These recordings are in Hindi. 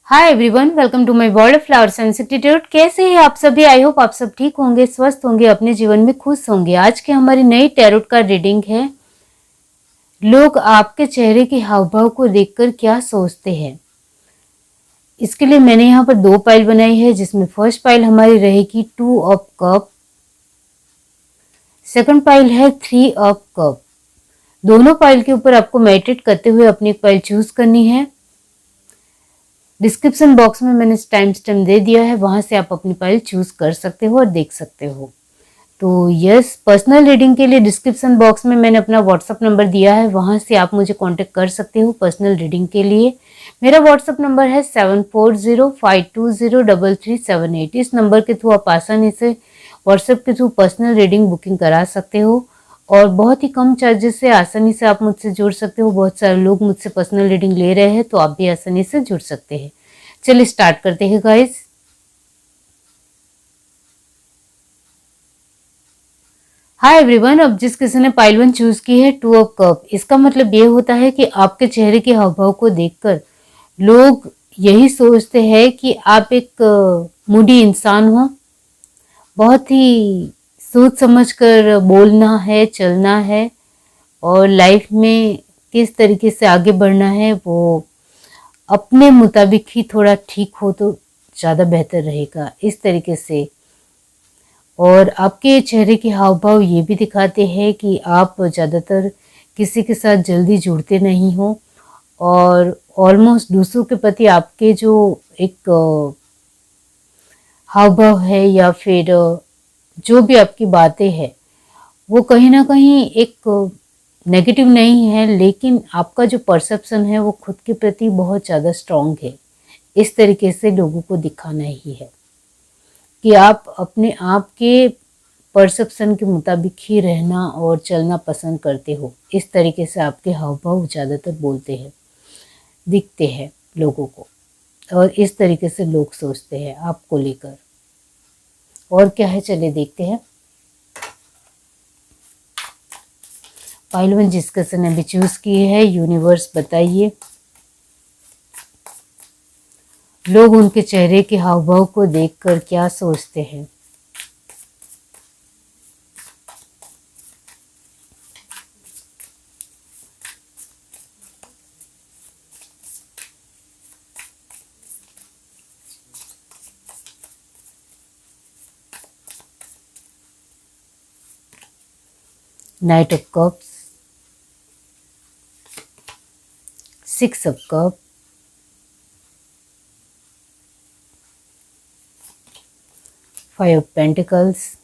Hi everyone, welcome to my world of flowers institute. कैसे हैं आप सभी? आई होप आप सब ठीक होंगे, स्वस्थ होंगे, अपने जीवन में खुश होंगे। आज की हमारी नई टैरोट का रीडिंग है, लोग आपके चेहरे के हाव भाव को देखकर क्या सोचते हैं। इसके लिए मैंने यहाँ पर दो पाइल बनाई है, जिसमें फर्स्ट पाइल हमारी रहेगी 2 ऑफ कप, सेकंड पाइल है 3 ऑफ कप। दोनों पाइल के ऊपर आपको मेडिटेट करते हुए अपनी एक पाइल चूज करनी है। डिस्क्रिप्शन बॉक्स में मैंने टाइम स्टैम्प दे दिया है, वहां से आप अपनी फाइल चूज कर सकते हो और देख सकते हो। तो यस, पर्सनल रीडिंग के लिए डिस्क्रिप्शन बॉक्स में मैंने अपना व्हाट्सअप नंबर दिया है, वहां से आप मुझे कांटेक्ट कर सकते हो पर्सनल रीडिंग के लिए। मेरा व्हाट्सअप नंबर है 7405203378। इस नंबर के थ्रू आप आसानी से व्हाट्सएप के थ्रू पर्सनल रीडिंग बुकिंग करा सकते हो और बहुत ही कम चार्जेस से आसानी से आप मुझसे जुड़ सकते हो। बहुत सारे लोग मुझसे पर्सनल रीडिंग ले रहे हैं, तो आप भी आसानी से जुड़ सकते हैं। चलिए स्टार्ट करते हैं गाइस। हाय एवरीवन, अब जिस किसी ने पाइल 1 चूज की है 2 ऑफ कप, इसका मतलब ये होता है कि आपके चेहरे के हाव भाव को देखकर लोग यही सोचते हैं कि आप एक मूडी इंसान हो। बहुत ही सोच समझ कर बोलना है, चलना है और लाइफ में किस तरीके से आगे बढ़ना है वो अपने मुताबिक ही थोड़ा ठीक हो तो ज़्यादा बेहतर रहेगा, इस तरीके से। और आपके चेहरे के हाव भाव ये भी दिखाते हैं कि आप ज़्यादातर किसी के साथ जल्दी जुड़ते नहीं हो और ऑलमोस्ट दूसरों के प्रति आपके जो एक हाव भाव है या फिर जो भी आपकी बातें हैं वो कहीं ना कहीं एक नेगेटिव नहीं है, लेकिन आपका जो परसेप्शन है वो खुद के प्रति बहुत ज़्यादा स्ट्रांग है। इस तरीके से लोगों को दिखाना ही है कि आप अपने आप के परसेप्शन के मुताबिक ही रहना और चलना पसंद करते हो। इस तरीके से आपके हाव भाव ज़्यादातर बोलते हैं, दिखते हैं लोगों को, और इस तरीके से लोग सोचते हैं आपको लेकर। और क्या है, चलिए देखते हैं। पाइल 1 जिस किसी ने भी चूज की है, यूनिवर्स बताइए लोग उनके चेहरे के हाव भाव को देखकर क्या सोचते हैं। Night of cups, 6 of cup, Five of Pentacles,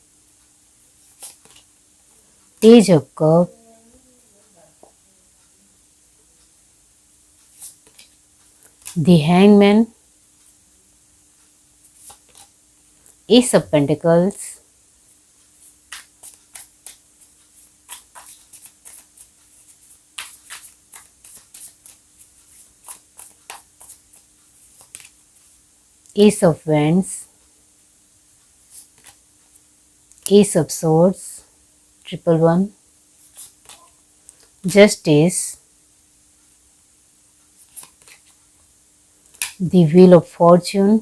Page of Cup, the Hangman, Ace of Pentacles, Ace of Wands, Ace of Swords, 111, Justice, the Wheel of Fortune,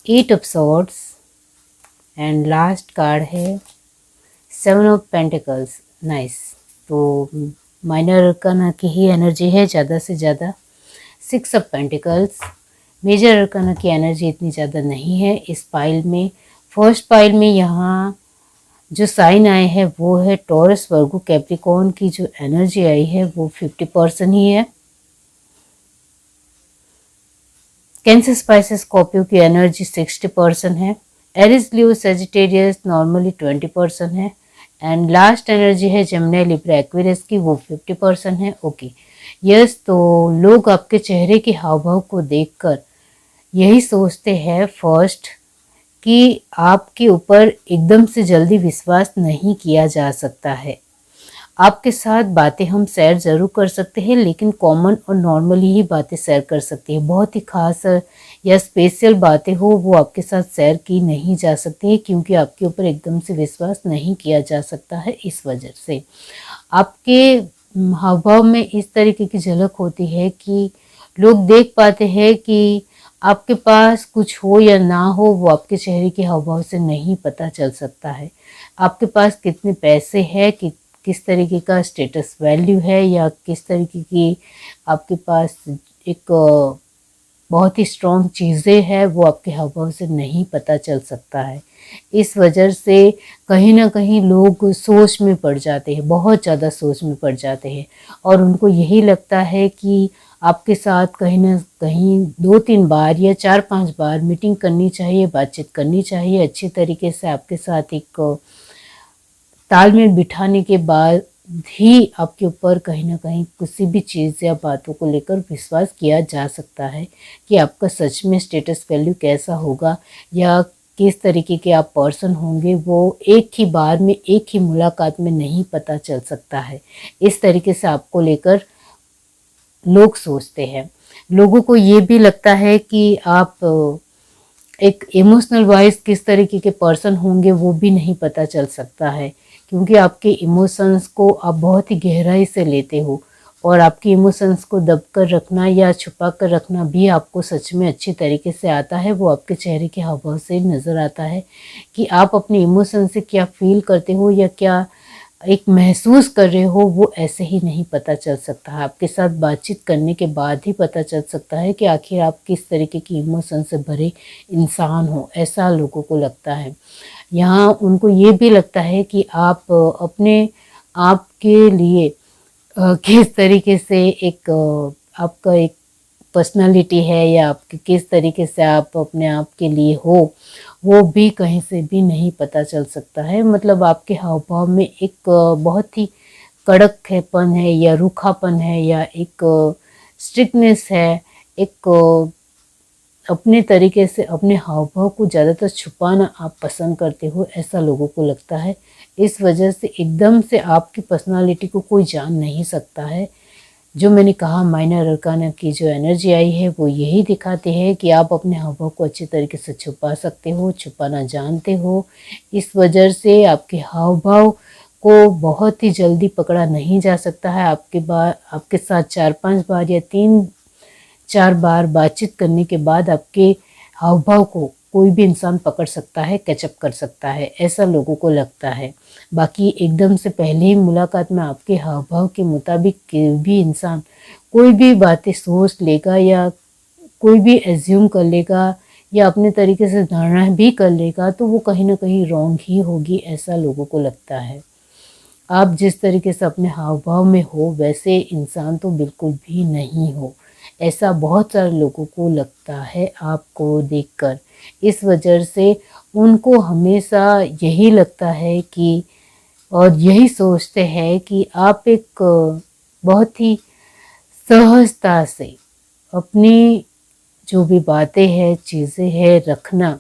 8 of Swords and last card है 7 ऑफ पेंटिकल्स। नाइस। तो माइनर अरकाना की ही एनर्जी है ज़्यादा से ज़्यादा। 6 ऑफ पेंटिकल्स, मेजर अरकाना की एनर्जी इतनी ज़्यादा नहीं है इस पाइल में। फर्स्ट पाइल में यहाँ जो साइन आए हैं वो है टॉरस, वर्गो, कैप्रिकॉर्न की जो एनर्जी आई है वो 50% ही है। कैंसर, स्पाइसेस, स्कॉर्पियो की एनर्जी 60% है। एरिस, लियो, सेजिटेरियस नॉर्मली 20% है। एंड लास्ट एनर्जी है जेमिनी, लिब्रा, एक्वेरियस की, वो 50% है। ओके यस, तो लोग आपके चेहरे के हाव भाव को देखकर यही सोचते हैं फर्स्ट कि आपके ऊपर एकदम से जल्दी विश्वास नहीं किया जा सकता है। आपके साथ बातें हम शेयर ज़रूर कर सकते हैं, लेकिन कॉमन और नॉर्मली ही बातें शेयर कर सकते हैं। बहुत ही खास या स्पेशल बातें हो वो आपके साथ शेयर की नहीं जा सकती है, क्योंकि आपके ऊपर एकदम से विश्वास नहीं किया जा सकता है। इस वजह से आपके हाव भाव में इस तरीके की झलक होती है कि लोग देख पाते हैं कि आपके पास कुछ हो या ना हो, वो आपके चेहरे के हाव भाव से नहीं पता चल सकता है। आपके पास कितने पैसे हैं, कि किस तरीके का स्टेटस वैल्यू है, या किस तरीके की आपके पास एक बहुत ही स्ट्रॉन्ग चीज़ें हैं, वो आपके हाव भाव से नहीं पता चल सकता है। इस वजह से कहीं ना कहीं लोग सोच में पड़ जाते हैं, बहुत ज़्यादा सोच में पड़ जाते हैं, और उनको यही लगता है कि आपके साथ कहीं ना कहीं 2-3 बार या 4-5 बार मीटिंग करनी चाहिए, बातचीत करनी चाहिए, अच्छे तरीके से आपके साथ एक तालमेल बिठाने के बाद ही आपके ऊपर कहीं ना कहीं किसी भी चीज़ या बातों को लेकर विश्वास किया जा सकता है कि आपका सच में स्टेटस वैल्यू कैसा होगा, या किस तरीके के आप पर्सन होंगे, वो एक ही बार में, एक ही मुलाकात में नहीं पता चल सकता है। इस तरीके से आपको लेकर लोग सोचते हैं। लोगों को ये भी लगता है कि आप एक इमोशनल वाइज किस तरीके के पर्सन होंगे, वो भी नहीं पता चल सकता है, क्योंकि आपके इमोशंस को आप बहुत ही गहराई से लेते हो, और आपके इमोशंस को दब कर रखना या छुपा कर रखना भी आपको सच में अच्छी तरीके से आता है। वो आपके चेहरे के हाव भाव से नज़र आता है कि आप अपने इमोशन से क्या फील करते हो या क्या एक महसूस कर रहे हो, वो ऐसे ही नहीं पता चल सकता है। आपके साथ बातचीत करने के बाद ही पता चल सकता है कि आखिर आप किस तरीके की इमोशन से भरे इंसान हो, ऐसा लोगों को लगता है। यहाँ उनको ये भी लगता है कि आप अपने आप के लिए किस तरीके से एक आपका एक पर्सनालिटी है, या आपके किस तरीके से आप अपने आप के लिए हो, वो भी कहीं से भी नहीं पता चल सकता है। मतलब आपके हाव भाव में एक बहुत ही कड़कपन है, या रूखापन है, या एक स्ट्रिक्टनेस है, एक अपने तरीके से अपने हाव भाव को ज़्यादातर छुपाना आप पसंद करते हो, ऐसा लोगों को लगता है। इस वजह से एकदम से आपकी पर्सनालिटी को कोई जान नहीं सकता है। जो मैंने कहा, माइनर अरकाना की जो एनर्जी आई है, वो यही दिखाते हैं कि आप अपने हाव भाव को अच्छे तरीके से छुपा सकते हो, छुपाना जानते हो। इस वजह से आपके हाव भाव को बहुत ही जल्दी पकड़ा नहीं जा सकता है। आपके साथ 4-5 बार या 3-4 बार बातचीत करने के बाद आपके हाव भाव को कोई भी इंसान पकड़ सकता है, कैचअप कर सकता है, ऐसा लोगों को लगता है। बाकी एकदम से पहले ही मुलाकात में आपके हाव भाव के मुताबिक कोई भी इंसान कोई भी बातें सोच लेगा, या कोई भी एज्यूम कर लेगा, या अपने तरीके से धारणा भी कर लेगा, तो वो कहीं ना कहीं रॉन्ग ही होगी, ऐसा लोगों को लगता है। आप जिस तरीके से अपने हाव भाव में हो, वैसे इंसान तो बिल्कुल भी नहीं हो, ऐसा बहुत सारे लोगों को लगता है आपको देखकर। इस वजह से उनको हमेशा यही लगता है कि, और यही सोचते हैं कि आप एक बहुत ही सहजता से अपनी जो भी बातें हैं, चीज़ें हैं, रखना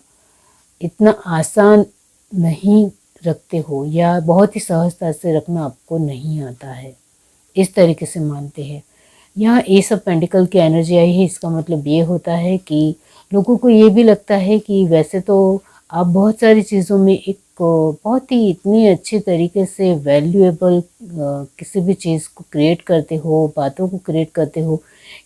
इतना आसान नहीं रखते हो, या बहुत ही सहजता से रखना आपको नहीं आता है, इस तरीके से मानते हैं। यहाँ एस ऑफ पेंटिकल की एनर्जी आई है, इसका मतलब ये होता है कि लोगों को ये भी लगता है कि वैसे तो आप बहुत सारी चीज़ों में एक बहुत ही इतनी अच्छे तरीके से वैल्यूएबल किसी भी चीज़ को क्रिएट करते हो, बातों को क्रिएट करते हो,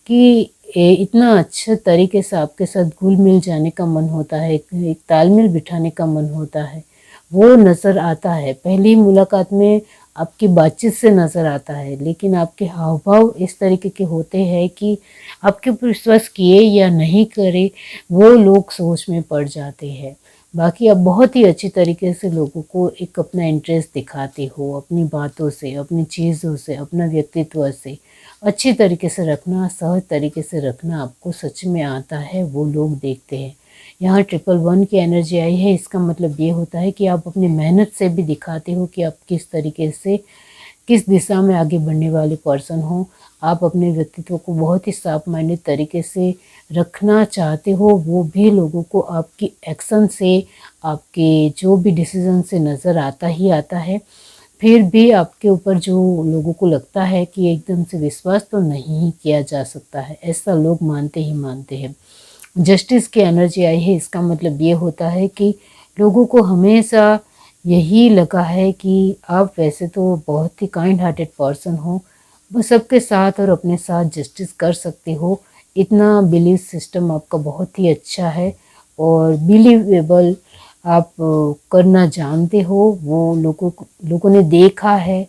कि इतना अच्छे तरीके से आपके साथ घुल मिल जाने का मन होता है, एक तालमेल बिठाने का मन होता है, वो नज़र आता है। पहली मुलाकात में आपकी बातचीत से नज़र आता है, लेकिन आपके हाव भाव इस तरीके के होते हैं कि आपके ऊपर विश्वास किए या नहीं करे, वो लोग सोच में पड़ जाते हैं। बाकी आप बहुत ही अच्छी तरीके से लोगों को एक अपना इंटरेस्ट दिखाते हो, अपनी बातों से, अपनी चीज़ों से, अपना व्यक्तित्व से अच्छी तरीके से रखना, सहज तरीके से रखना आपको सच में आता है, वो लोग देखते हैं। यहाँ 111 की एनर्जी आई है, इसका मतलब ये होता है कि आप अपनी मेहनत से भी दिखाते हो कि आप किस तरीके से, किस दिशा में आगे बढ़ने वाले पर्सन हो। आप अपने व्यक्तित्व को बहुत ही साफ माइंडेड तरीके से रखना चाहते हो, वो भी लोगों को आपकी एक्शन से, आपके जो भी डिसीजन से नज़र आता ही आता है। फिर भी आपके ऊपर जो लोगों को लगता है कि एकदम से विश्वास तो नहीं किया जा सकता है, ऐसा लोग मानते ही मानते हैं। जस्टिस की एनर्जी आई है, इसका मतलब ये होता है कि लोगों को हमेशा यही लगा है कि आप वैसे तो बहुत ही काइंड हार्टेड पर्सन हो, बस सबके साथ और अपने साथ जस्टिस कर सकते हो, इतना बिलीव सिस्टम आपका बहुत ही अच्छा है और बिलीवेबल आप करना जानते हो, वो लोगों ने देखा है।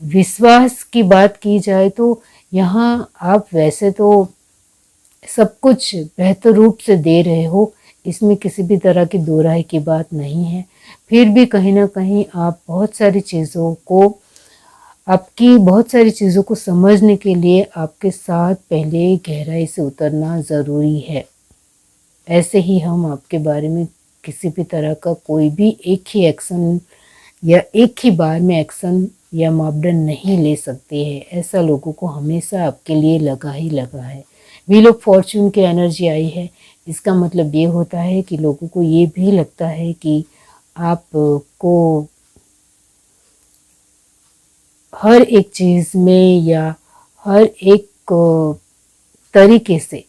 विश्वास की बात की जाए तो यहाँ आप वैसे तो सब कुछ बेहतर रूप से दे रहे हो, इसमें किसी भी तरह की दो राय की बात नहीं है। फिर भी कहीं ना कहीं आप बहुत सारी चीज़ों को समझने के लिए आपके साथ पहले गहराई से उतरना ज़रूरी है। ऐसे ही हम आपके बारे में किसी भी तरह का कोई भी एक ही एक्शन या एक ही बार में एक्शन या मापदंड नहीं ले सकते हैं। ऐसा लोगों को हमेशा आपके लिए लगा ही लगा है। व्हील ऑफ फॉर्च्यून की एनर्जी आई है, इसका मतलब ये होता है कि लोगों को ये भी लगता है कि आपको हर एक चीज़ में या हर एक तरीके से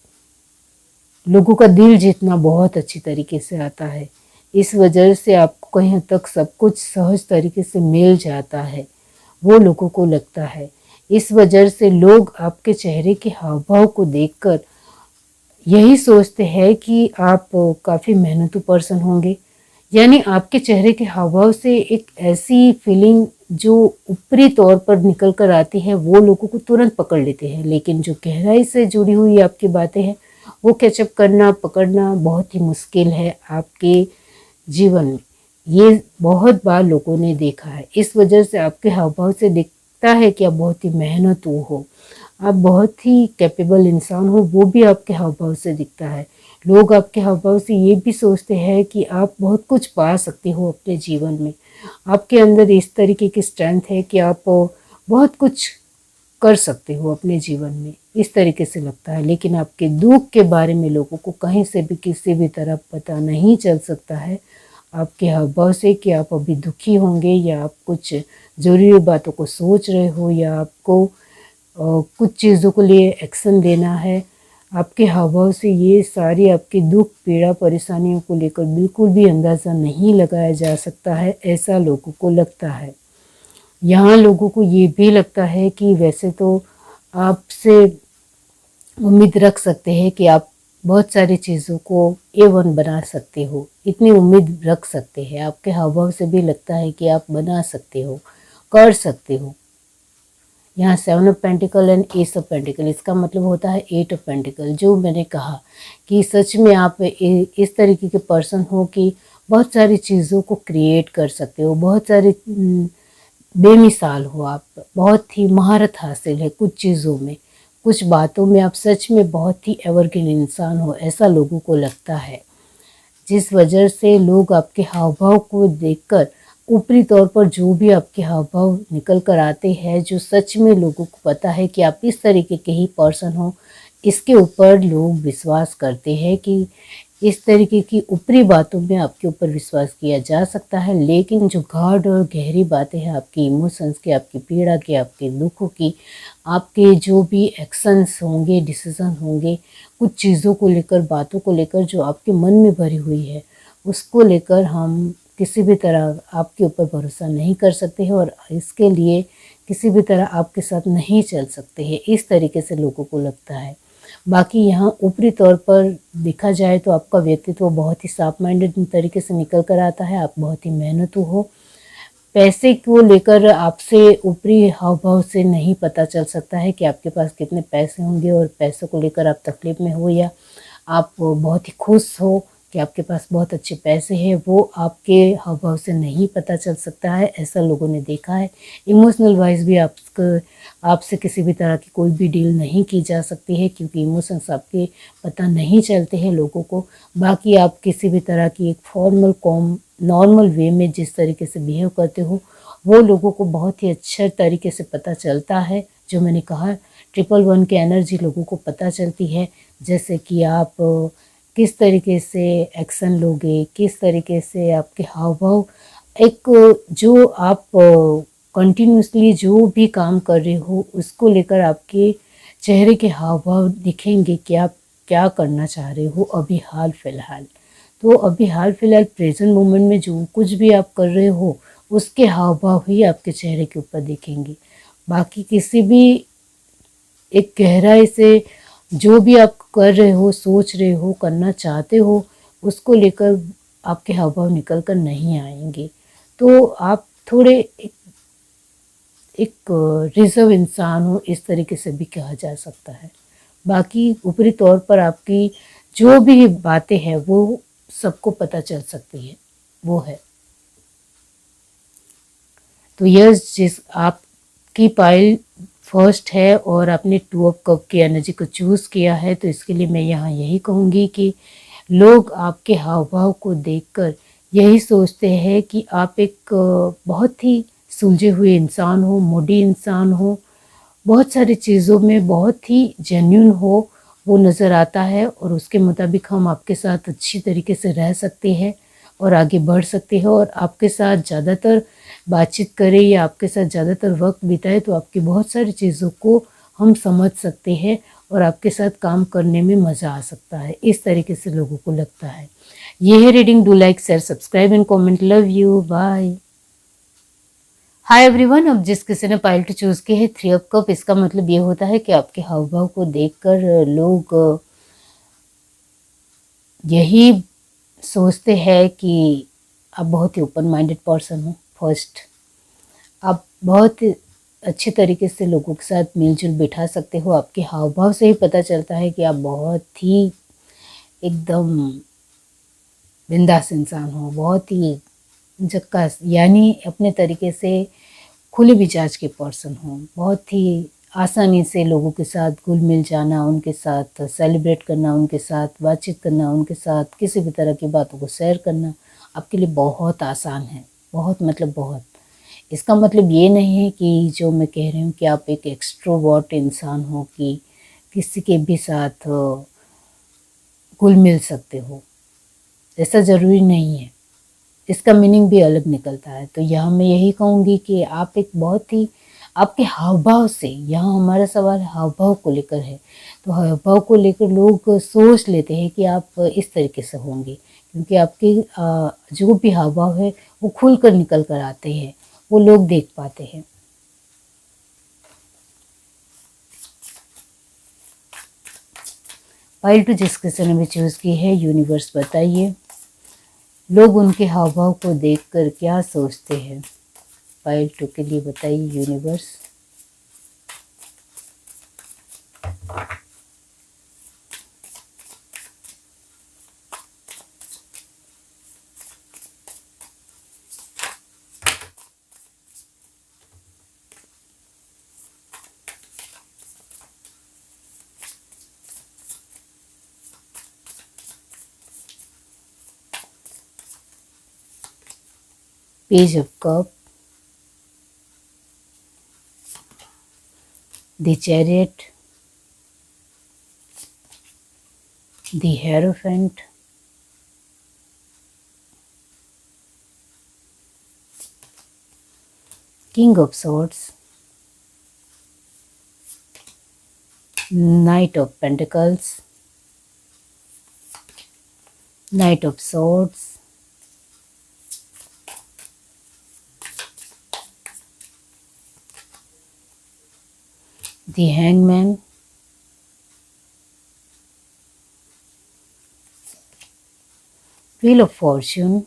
लोगों का दिल जीतना बहुत अच्छी तरीके से आता है। इस वजह से आपको कहीं हद तक सब कुछ सहज तरीके से मिल जाता है, वो लोगों को लगता है। इस वजह से लोग आपके चेहरे के हाव भाव को देखकर यही सोचते हैं कि आप काफ़ी मेहनतू पर्सन होंगे। यानी आपके चेहरे के हाव भाव से एक ऐसी फीलिंग जो ऊपरी तौर पर निकल कर आती है, वो लोगों को तुरंत पकड़ लेते हैं। लेकिन जो गहराई से जुड़ी हुई आपकी बातें हैं, वो कैचअप करना, पकड़ना बहुत ही मुश्किल है आपके जीवन में। ये बहुत बार लोगों ने देखा है। इस वजह से आपके हाव भाव से दिखता है कि आप बहुत ही मेहनतू हो, आप बहुत ही कैपेबल इंसान हो, वो भी आपके हाव भाव से दिखता है। लोग आपके हाव भाव से ये भी सोचते हैं कि आप बहुत कुछ पा सकते हो अपने जीवन में। आपके अंदर इस तरीके की स्ट्रेंथ है कि आप बहुत कुछ कर सकते हो अपने जीवन में, इस तरीके से लगता है। लेकिन आपके दुख के बारे में लोगों को कहीं से भी किसी भी तरह पता नहीं चल सकता है आपके हाव भाव से कि आप अभी दुखी होंगे या आप कुछ ज़रूरी बातों को सोच रहे हो या आपको कुछ चीज़ों को लिए एक्शन लेना है। आपके हाव भाव से ये सारी आपकी दुख, पीड़ा, परेशानियों को लेकर बिल्कुल भी अंदाज़ा नहीं लगाया जा सकता है, ऐसा लोगों को लगता है। यहाँ लोगों को ये भी लगता है कि वैसे तो आपसे उम्मीद रख सकते हैं कि आप बहुत सारी चीज़ों को A1 बना सकते हो, इतनी उम्मीद रख सकते हैं। आपके हाव भाव से भी लगता है कि आप बना सकते हो, कर सकते हो। यहाँ 7 of pentacle and S of pentacle, इसका मतलब होता है 8 ऑफ पेंटिकल। जो मैंने कहा कि सच में आप इस तरीके के पर्सन हो कि बहुत सारी चीज़ों को क्रिएट कर सकते हो, बहुत सारी बेमिसाल हो आप, बहुत ही महारत हासिल है कुछ चीज़ों में, कुछ बातों में आप सच में बहुत ही एवरग्रीन इंसान हो, ऐसा लोगों को लगता है। जिस वजह से लोग आपके हाव भाव को देखकर ऊपरी तौर पर जो भी आपके हाव भाव निकल कर आते हैं, जो सच में लोगों को पता है कि आप इस तरीके के ही पर्सन हो, इसके ऊपर लोग विश्वास करते हैं कि इस तरीके की ऊपरी बातों में आपके ऊपर विश्वास किया जा सकता है। लेकिन जो गाढ़ और गहरी बातें हैं आपकी इमोशंस की, आपकी पीड़ा की, आपके दुखों की, आपके जो भी एक्शंस होंगे, डिसीजन होंगे, कुछ चीज़ों को लेकर, बातों को लेकर जो आपके मन में भरी हुई है, उसको लेकर हम किसी भी तरह आपके ऊपर भरोसा नहीं कर सकते हैं और इसके लिए किसी भी तरह आपके साथ नहीं चल सकते हैं, इस तरीके से लोगों को लगता है। बाकी यहाँ ऊपरी तौर पर देखा जाए तो आपका व्यक्तित्व बहुत ही साफ माइंडेड तरीके से निकल कर आता है। आप बहुत ही मेहनतू हो। पैसे को लेकर आपसे ऊपरी हाव भाव से नहीं पता चल सकता है कि आपके पास कितने पैसे होंगे और पैसों को लेकर आप तकलीफ में हो या आप बहुत ही खुश हो कि आपके पास बहुत अच्छे पैसे हैं, वो आपके हाव भाव से नहीं पता चल सकता है, ऐसा लोगों ने देखा है। इमोशनल वाइज भी आपसे किसी भी तरह की कोई भी डील नहीं की जा सकती है क्योंकि इमोशंस आपके पता नहीं चलते हैं लोगों को। बाकी आप किसी भी तरह की एक फॉर्मल नॉर्मल वे में जिस तरीके से बिहेव करते हो, वो लोगों को बहुत ही अच्छे तरीके से पता चलता है। जो मैंने कहा 111 की एनर्जी लोगों को पता चलती है, जैसे कि आप किस तरीके से एक्शन लोगे, किस तरीके से आपके हाव भाव, एक जो आप कंटिन्यूसली जो भी काम कर रहे हो उसको लेकर आपके चेहरे के हाव भाव दिखेंगे कि आप क्या करना चाह रहे हो अभी हाल फिलहाल। तो अभी हाल फिलहाल प्रेजेंट मोमेंट में जो कुछ भी आप कर रहे हो उसके हाव भाव ही आपके चेहरे के ऊपर दिखेंगे। बाकी किसी भी एक गहराई से जो भी आप कर रहे हो, सोच रहे हो, करना चाहते हो, उसको लेकर आपके हाव भाव निकल कर नहीं आएंगे। तो आप थोड़े एक रिजर्व इंसान हो, इस तरीके से भी कहा जा सकता है। बाकी ऊपरी तौर पर आपकी जो भी बातें हैं वो सबको पता चल सकती है, वो है। तो यस, जिस आपकी पाइल फर्स्ट है और आपने 2 ऑफ कप की एनर्जी को चूज़ किया है, तो इसके लिए मैं यहाँ यही कहूँगी कि लोग आपके हाव भाव को देखकर यही सोचते हैं कि आप एक बहुत ही सुलझे हुए इंसान हो, मूडी इंसान हो, बहुत सारी चीज़ों में बहुत ही जेन्युइन हो, वो नज़र आता है और उसके मुताबिक हम आपके साथ अच्छी तरीके से रह सकते हैं और आगे बढ़ सकते हैं। और आपके साथ ज़्यादातर बातचीत करें या आपके साथ ज़्यादातर वक्त बिताए तो आपकी बहुत सारी चीज़ों को हम समझ सकते हैं और आपके साथ काम करने में मज़ा आ सकता है, इस तरीके से लोगों को लगता है। ये है reading. Do like, share, subscribe and comment. Love you, bye. Hi everyone, अब जिस किसी ने पाइल टू चूज़ की है 3 ऑफ कप, इसका मतलब ये होता है कि आपके हाव भाव को देखकर लोग यही सोचते हैं कि आप बहुत ही ओपन माइंडेड पर्सन हो। फर्स्ट, आप बहुत अच्छे तरीके से लोगों के साथ मिलजुल बैठा सकते हो। आपके हाव भाव से ही पता चलता है कि आप बहुत ही एकदम बिंदास इंसान हो, बहुत ही झक्कास, यानी अपने तरीके से खुले मिजाज के पर्सन हो। बहुत ही आसानी से लोगों के साथ घुल मिल जाना, उनके साथ सेलिब्रेट करना, उनके साथ बातचीत करना, उनके साथ किसी भी तरह की बातों को शेयर करना आपके लिए बहुत आसान है। बहुत मतलब बहुत। इसका मतलब ये नहीं है कि जो मैं कह रही हूँ कि आप एक एक्सट्रोवर्ट इंसान हो कि किसी के भी साथ घुल मिल सकते हो, ऐसा ज़रूरी नहीं है। इसका मीनिंग भी अलग निकलता है। तो यहाँ मैं यही कहूँगी कि आप एक बहुत ही आपके हाव भाव से, यहाँ हमारा सवाल हाव भाव को लेकर है, तो हाव भाव को लेकर लोग सोच लेते हैं कि आप इस तरीके से होंगे, क्योंकि आपके जो भी हाव भाव है वो खुल कर निकल कर आते हैं, वो लोग देख पाते हैं। पाइल टू जिस किसी ने भी चूज़ की है, यूनिवर्स बताइए लोग उनके हाव भाव को देखकर क्या सोचते हैं। पाइल टू के लिए बताइए universe. Page of Cup, the Chariot, the Hierophant, King of Swords, Knight of Pentacles, Knight of Swords, the Hangman, Wheel of Fortune,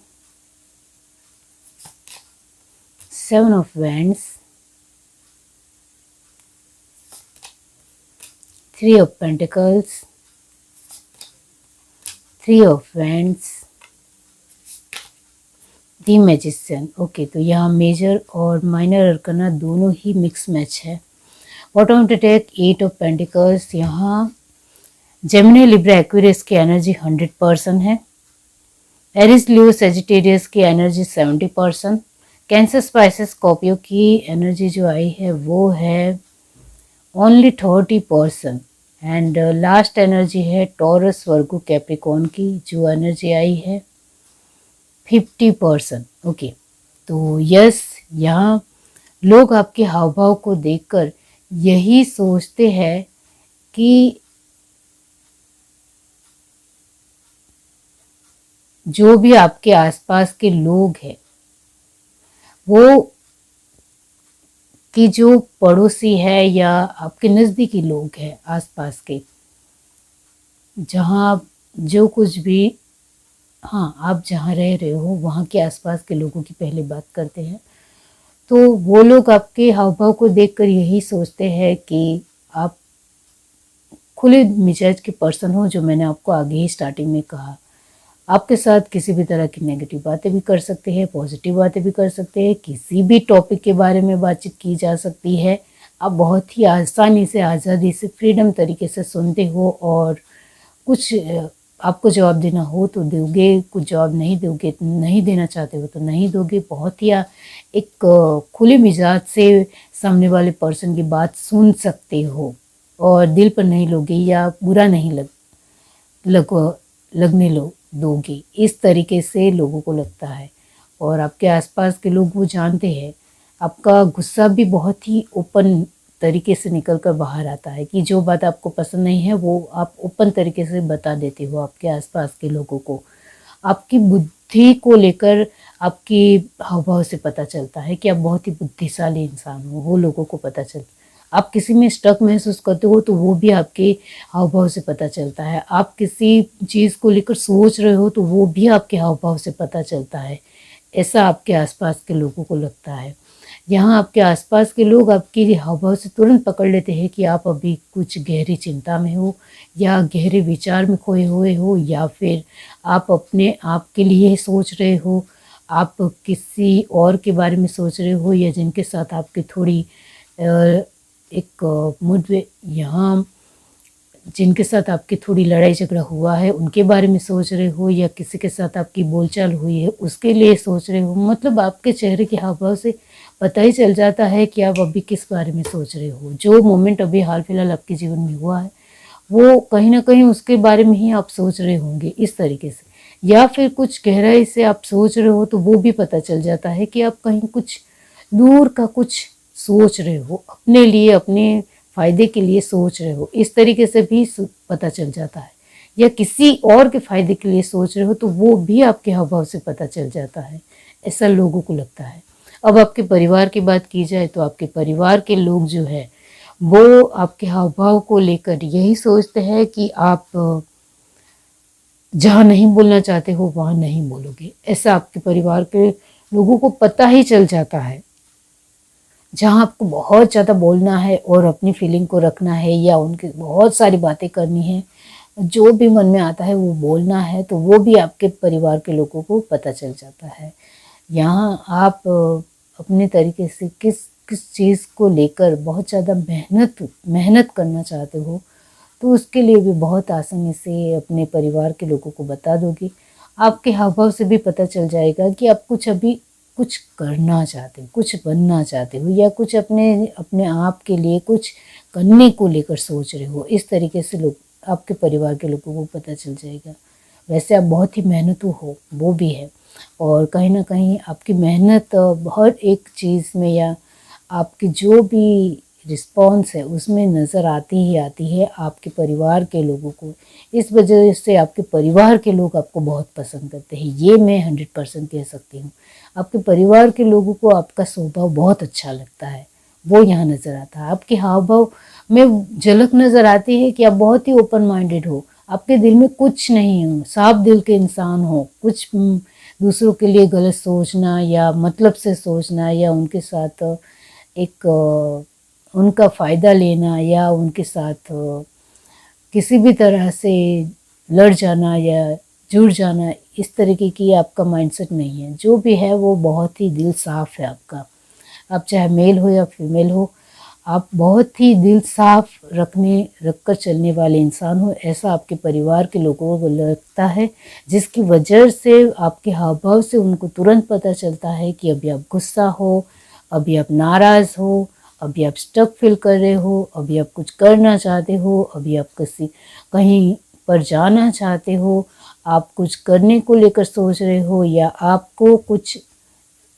Seven of Wands, Three of Pentacles, Three of Wands, the magician. Okay, तो यहाँ मेजर और माइनर अरकाना दोनों ही मिक्स मैच है। Bottom to take 8 of Pentacles. यहाँ जेमिनी, लिब्रा, एक्वेरियस की एनर्जी 100% है। एरिस, लियो, सेजिटेरियस की एनर्जी 70%। कैंसर, स्पाइसेस, स्कॉर्पियो की एनर्जी जो आई है वो है ओनली 30%। एंड लास्ट एनर्जी है टॉरस, वर्गो, कैप्रिकॉर्न की, जो एनर्जी आई है 50%। ओके, तो यस, यहाँ लोग आपके हाव भाव को देखकर यही सोचते हैं कि जो भी आपके आसपास के लोग हैं, वो कि जो पड़ोसी है या आपके नज़दीकी लोग हैं आसपास के, जहाँ आप जो कुछ भी, हाँ, आप जहाँ रह रहे हो वहाँ के आसपास के लोगों की पहले बात करते हैं। तो वो लोग आपके हाव भाव को देखकर यही सोचते हैं कि आप खुले मिजाज के पर्सन हो, जो मैंने आपको आगे ही स्टार्टिंग में कहा। आपके साथ किसी भी तरह की नेगेटिव बातें भी कर सकते हैं, पॉजिटिव बातें भी कर सकते हैं, किसी भी टॉपिक के बारे में बातचीत की जा सकती है। आप बहुत ही आसानी से, आज़ादी से, फ्रीडम तरीके से सुनते हो और कुछ आपको जवाब देना हो तो दोगे, कुछ जवाब नहीं दोगे, नहीं देना चाहते हो तो नहीं दोगे। बहुत ही एक खुले मिजाज से सामने वाले पर्सन की बात सुन सकते हो और दिल पर नहीं लोगे या बुरा नहीं लगने दोगे, इस तरीके से लोगों को लगता है। और आपके आसपास के लोग वो जानते हैं। आपका गुस्सा भी बहुत ही ओपन तरीके से निकल कर बाहर आता है कि जो बात आपको पसंद नहीं है वो आप ओपन तरीके से बता देते हो आपके आसपास के लोगों को। आपकी बुद्धि को लेकर आपके हाव भाव से पता चलता है कि आप बहुत ही बुद्धिशाली इंसान हो, वो लोगों को पता चलता है। आप किसी में स्टक महसूस करते हो तो वो भी आपके हाव भाव से पता चलता है। आप किसी चीज़ को लेकर सोच रहे हो तो वो भी आपके हाव भाव से पता चलता है। ऐसा आपके आसपास के लोगों को लगता है। यहाँ आपके आसपास के लोग आपके हाव भाव से तुरंत पकड़ लेते हैं कि आप अभी कुछ गहरी चिंता में हो या गहरे विचार में खोए हुए हो, या फिर आप अपने आप के लिए सोच रहे हो, आप किसी और के बारे में सोच रहे हो, या जिनके साथ आपकी थोड़ी एक मुठभेड़, यहाँ जिनके साथ आपकी थोड़ी लड़ाई झगड़ा हुआ है उनके बारे में सोच रहे हो, या किसी के साथ आपकी बोलचाल हुई है उसके लिए सोच रहे हो। मतलब आपके चेहरे के हाव भाव से पता ही चल जाता है कि आप अभी किस बारे में सोच रहे हो। जो मोमेंट अभी हाल फिलहाल आपके जीवन में हुआ है वो कहीं ना कहीं उसके बारे में ही आप सोच रहे होंगे इस तरीके से, या फिर कुछ गहराई से आप सोच रहे हो तो वो भी पता चल जाता है कि आप कहीं कुछ दूर का कुछ सोच रहे हो, अपने लिए, अपने फ़ायदे के लिए सोच रहे हो, इस तरीके से भी पता चल जाता है। या किसी और के फ़ायदे के लिए सोच रहे हो तो वो भी आपके हाव भाव से पता चल जाता है। ऐसा लोगों को लगता है। अब आपके परिवार की बात की जाए तो आपके परिवार के लोग जो है वो आपके हाव भाव को लेकर यही सोचते हैं कि आप जहाँ नहीं बोलना चाहते हो वहाँ नहीं बोलोगे। ऐसा आपके परिवार के लोगों को पता ही चल जाता है। जहाँ आपको बहुत ज़्यादा बोलना है और अपनी फीलिंग को रखना है या उनकी बहुत सारी बातें करनी है, जो भी मन में आता है वो बोलना है, तो वो भी आपके परिवार के लोगों को पता चल जाता है। यहाँ आप अपने तरीके से किस किस चीज़ को लेकर बहुत ज़्यादा मेहनत करना चाहते हो तो उसके लिए भी बहुत आसानी से अपने परिवार के लोगों को बता दोगे। आपके हाव भाव से भी पता चल जाएगा कि आप कुछ करना चाहते हो, कुछ बनना चाहते हो, या कुछ अपने अपने आप के लिए कुछ करने को लेकर सोच रहे हो। इस तरीके से लोग, आपके परिवार के लोगों को पता चल जाएगा। वैसे आप बहुत ही मेहनतू हो, वो भी है, और कहीं ना कहीं आपकी मेहनत हर एक चीज़ में या आपकी जो भी रिस्पॉन्स है उसमें नज़र आती ही आती है आपके परिवार के लोगों को। इस वजह से आपके परिवार के लोग आपको बहुत पसंद करते हैं, ये मैं 100% कह सकती हूँ। आपके परिवार के लोगों को आपका स्वभाव बहुत अच्छा लगता है, वो यहाँ नज़र आता है। आपके हाव भाव में झलक नज़र आती है कि आप बहुत ही ओपन माइंडेड हो, आपके दिल में कुछ नहीं हो, साफ दिल के इंसान हो। कुछ दूसरों के लिए गलत सोचना या मतलब से सोचना या उनके साथ एक उनका फ़ायदा लेना या उनके साथ किसी भी तरह से लड़ जाना या जुड़ जाना, इस तरीके की आपका माइंडसेट नहीं है। जो भी है वो बहुत ही दिल साफ़ है आपका। आप चाहे मेल हो या फीमेल हो, आप बहुत ही दिल साफ रखकर चलने वाले इंसान हो, ऐसा आपके परिवार के लोगों को लगता है। जिसकी वजह से आपके हाव भाव से उनको तुरंत पता चलता है कि अभी आप गुस्सा हो, अभी आप नाराज़ हो, अभी आप स्टक फील कर रहे हो, अभी आप कुछ करना चाहते हो, अभी आप कहीं पर जाना चाहते हो, आप कुछ करने को लेकर सोच रहे हो, या आपको कुछ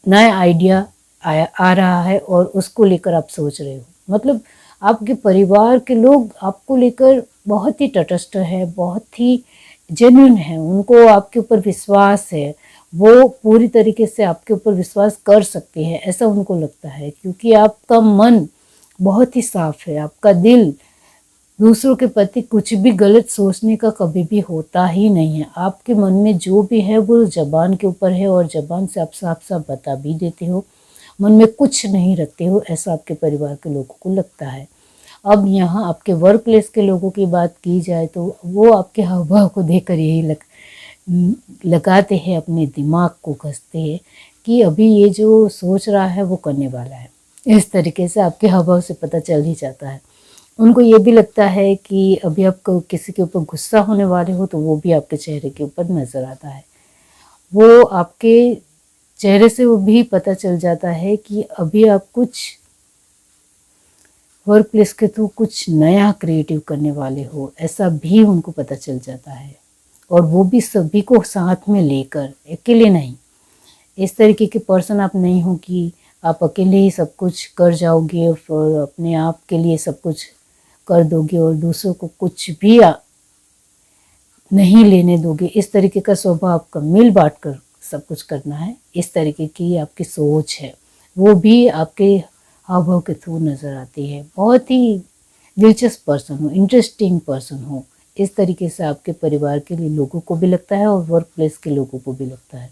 नया आइडिया आ रहा है और उसको लेकर आप सोच रहे हो। मतलब आपके परिवार के लोग आपको लेकर बहुत ही तटस्थ है, बहुत ही जेन्युइन है, उनको आपके ऊपर विश्वास है, वो पूरी तरीके से आपके ऊपर विश्वास कर सकते हैं, ऐसा उनको लगता है। क्योंकि आपका मन बहुत ही साफ है, आपका दिल दूसरों के प्रति कुछ भी गलत सोचने का कभी भी होता ही नहीं है। आपके मन में जो भी है वो ज़बान के ऊपर है और ज़बान से आप साफ साफ बता भी देते हो, मन में कुछ नहीं रखते हो, ऐसा आपके परिवार के लोगों को लगता है। अब यहाँ आपके वर्क प्लेस के लोगों की बात की जाए तो वो आपके हाव भाव को देखकर यही लगाते हैं, अपने दिमाग को कसते हैं कि अभी ये जो सोच रहा है वो करने वाला है। इस तरीके से आपके हाव भाव से पता चल ही जाता है। उनको ये भी लगता है कि अभी आप किसी के ऊपर गुस्सा होने वाले हो तो वो भी आपके चेहरे के ऊपर नज़र आता है। वो आपके चेहरे से वो भी पता चल जाता है कि अभी आप कुछ वर्क प्लेस के थ्रू कुछ नया क्रिएटिव करने वाले हो, ऐसा भी उनको पता चल जाता है। और वो भी सभी को साथ में लेकर, अकेले नहीं। इस तरीके के पर्सन आप नहीं हो कि आप अकेले ही सब कुछ कर जाओगे और अपने आप के लिए सब कुछ कर दोगे और दूसरों को कुछ भी नहीं लेने दोगे। इस तरीके का स्वभाव आपका, मिल बांट कर सब कुछ करना है, इस तरीके की आपकी सोच है, वो भी आपके हाव भाव के थ्रू नज़र आती है। बहुत ही दिलचस्प पर्सन हो, इंटरेस्टिंग पर्सन हो, इस तरीके से आपके परिवार के लिए लोगों को भी लगता है और वर्क प्लेस के लोगों को भी लगता है।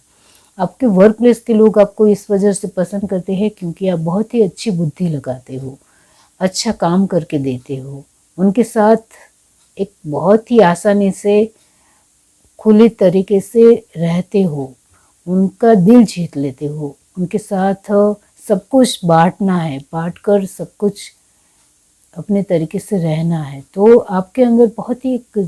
आपके वर्क प्लेस के लोग आपको इस वजह से पसंद करते हैं क्योंकि आप बहुत ही अच्छी बुद्धि लगाते हो, अच्छा काम करके देते हो, उनके साथ एक बहुत ही आसानी से खुले तरीके से रहते हो, उनका दिल जीत लेते हो, उनके साथ सब कुछ बांटना है, बांट कर सब कुछ अपने तरीके से रहना है। तो आपके अंदर बहुत ही एक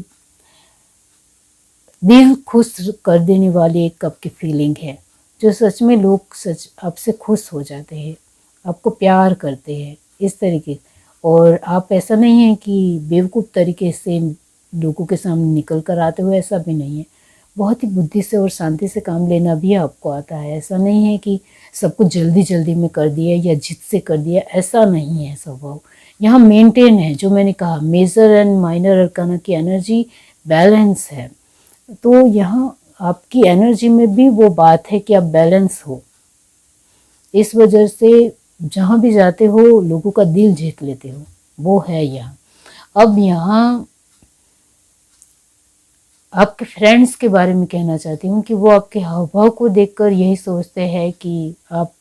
दिल खुश कर देने वाली एक आपकी फीलिंग है, जो सच में लोग सच आपसे खुश हो जाते हैं, आपको प्यार करते हैं इस तरीके। और आप ऐसा नहीं है कि बेवकूफ़ तरीके से लोगों के सामने निकल कर आते हो, ऐसा भी नहीं है। बहुत ही बुद्धि से और शांति से काम लेना भी आपको आता है। ऐसा नहीं है कि सब कुछ जल्दी जल्दी में कर दिया या जिद से कर दिया, ऐसा नहीं है स्वभाव। यहाँ मेंटेन है, जो मैंने कहा मेजर एंड माइनर अरकाना की एनर्जी बैलेंस है। तो यहाँ आपकी एनर्जी में भी वो बात है कि आप बैलेंस हो, इस वजह से जहाँ भी जाते हो लोगों का दिल जीत लेते हो, वो है यहाँ। अब यहाँ आपके फ्रेंड्स के बारे में कहना चाहती हूँ कि वो आपके हाव भाव को देखकर यही सोचते हैं कि आप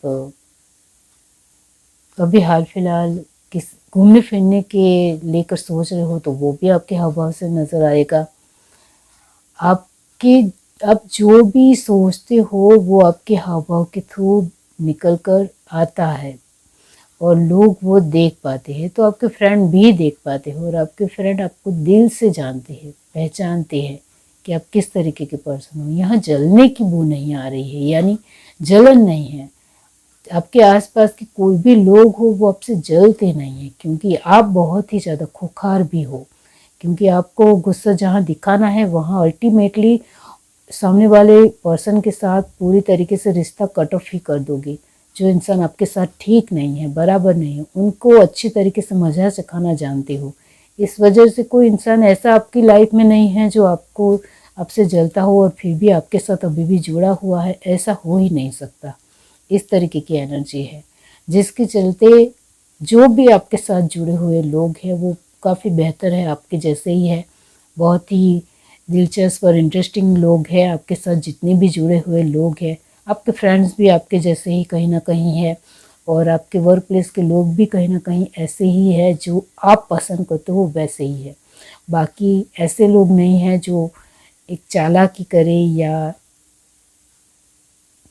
अभी हाल फिलहाल किस घूमने फिरने के लेकर सोच रहे हो, तो वो भी आपके हाव भाव से नज़र आएगा। आपके आप जो भी सोचते हो वो आपके हाव भाव के थ्रू निकल कर आता है और लोग वो देख पाते हैं। तो आपके फ्रेंड भी देख पाते हो और आपके फ्रेंड आपको दिल से जानते हैं, पहचानते हैं कि आप किस तरीके के पर्सन हो। यहाँ जलने की बू नहीं आ रही है, यानी जलन नहीं है। आपके आसपास के कोई भी लोग हो वो आपसे जलते नहीं है, क्योंकि आप बहुत ही ज़्यादा खुखार भी हो। क्योंकि आपको गुस्सा जहाँ दिखाना है वहाँ अल्टीमेटली सामने वाले पर्सन के साथ पूरी तरीके से रिश्ता कट ऑफ ही कर दोगे। जो इंसान आपके साथ ठीक नहीं है, बराबर नहीं है, उनको अच्छी तरीके से मज़ा सिखाना जानते हो। इस वजह से कोई इंसान ऐसा आपकी लाइफ में नहीं है जो आपसे जलता हो और फिर भी आपके साथ अभी भी जुड़ा हुआ है, ऐसा हो ही नहीं सकता। इस तरीके की एनर्जी है जिसके चलते जो भी आपके साथ जुड़े हुए लोग हैं वो काफ़ी बेहतर है, आपके जैसे ही है। बहुत ही दिलचस्प और इंटरेस्टिंग लोग हैं आपके साथ, जितने भी जुड़े हुए लोग हैं। आपके फ्रेंड्स भी आपके जैसे ही कहीं ना कहीं है और आपके वर्क प्लेस के लोग भी कहीं ना कहीं ऐसे ही है, जो आप पसंद करते हो वैसे ही है। बाकी ऐसे लोग नहीं हैं जो एक चालाकी करे या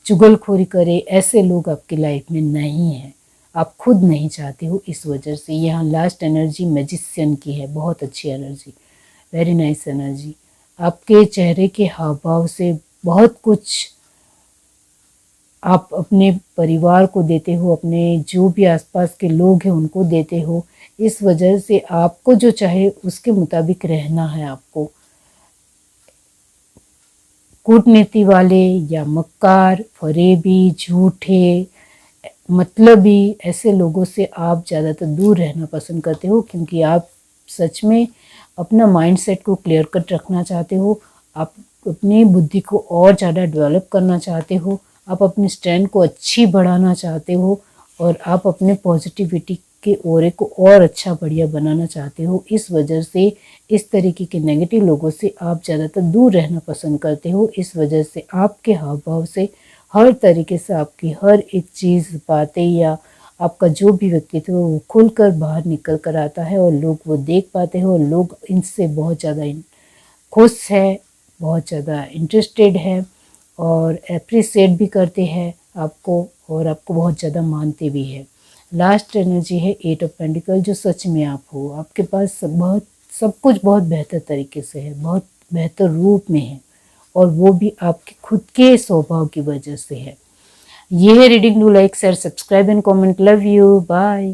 चुगलखोरी करे, ऐसे लोग आपकी लाइफ में नहीं है, आप खुद नहीं चाहते हो। इस वजह से यहाँ लास्ट एनर्जी मैजिशियन की है, बहुत अच्छी एनर्जी, वेरी नाइस एनर्जी। आपके चेहरे के हाव भाव से बहुत कुछ आप अपने परिवार को देते हो, अपने जो भी आसपास के लोग हैं उनको देते हो। इस वजह से आपको जो चाहे उसके मुताबिक रहना है। आपको कूटनीति वाले या मक्कार, फरेबी, झूठे, मतलबी ऐसे लोगों से आप ज़्यादातर दूर रहना पसंद करते हो, क्योंकि आप सच में अपना माइंडसेट को क्लियर कट रखना चाहते हो। आप अपनी बुद्धि को और ज़्यादा डेवलप करना चाहते हो, आप अपनी स्ट्रेंथ को अच्छी बढ़ाना चाहते हो और आप अपने पॉजिटिविटी आपके ऑरे को और अच्छा बढ़िया बनाना चाहते हो। इस वजह से इस तरीके के नेगेटिव लोगों से आप ज़्यादातर दूर रहना पसंद करते हो। इस वजह से आपके हाव भाव से हर तरीके से आपकी हर एक चीज़, बातें या आपका जो भी व्यक्तित्व है वो खुलकर बाहर निकल कर आता है और लोग वो देख पाते हैं और लोग इनसे बहुत ज़्यादा खुश है, बहुत ज़्यादा इंटरेस्टेड है और एप्रिसिएट भी करते हैं आपको और आपको बहुत ज़्यादा मानते भी है। लास्ट एनर्जी है 8 ऑफ पेंटिकल, जो सच में आप हो। आपके पास सब कुछ बहुत बेहतर तरीके से है, बहुत बेहतर रूप में है और वो भी आपके खुद के स्वभाव की वजह से है। ये है reading. Do like, share, subscribe and comment. Love you, bye.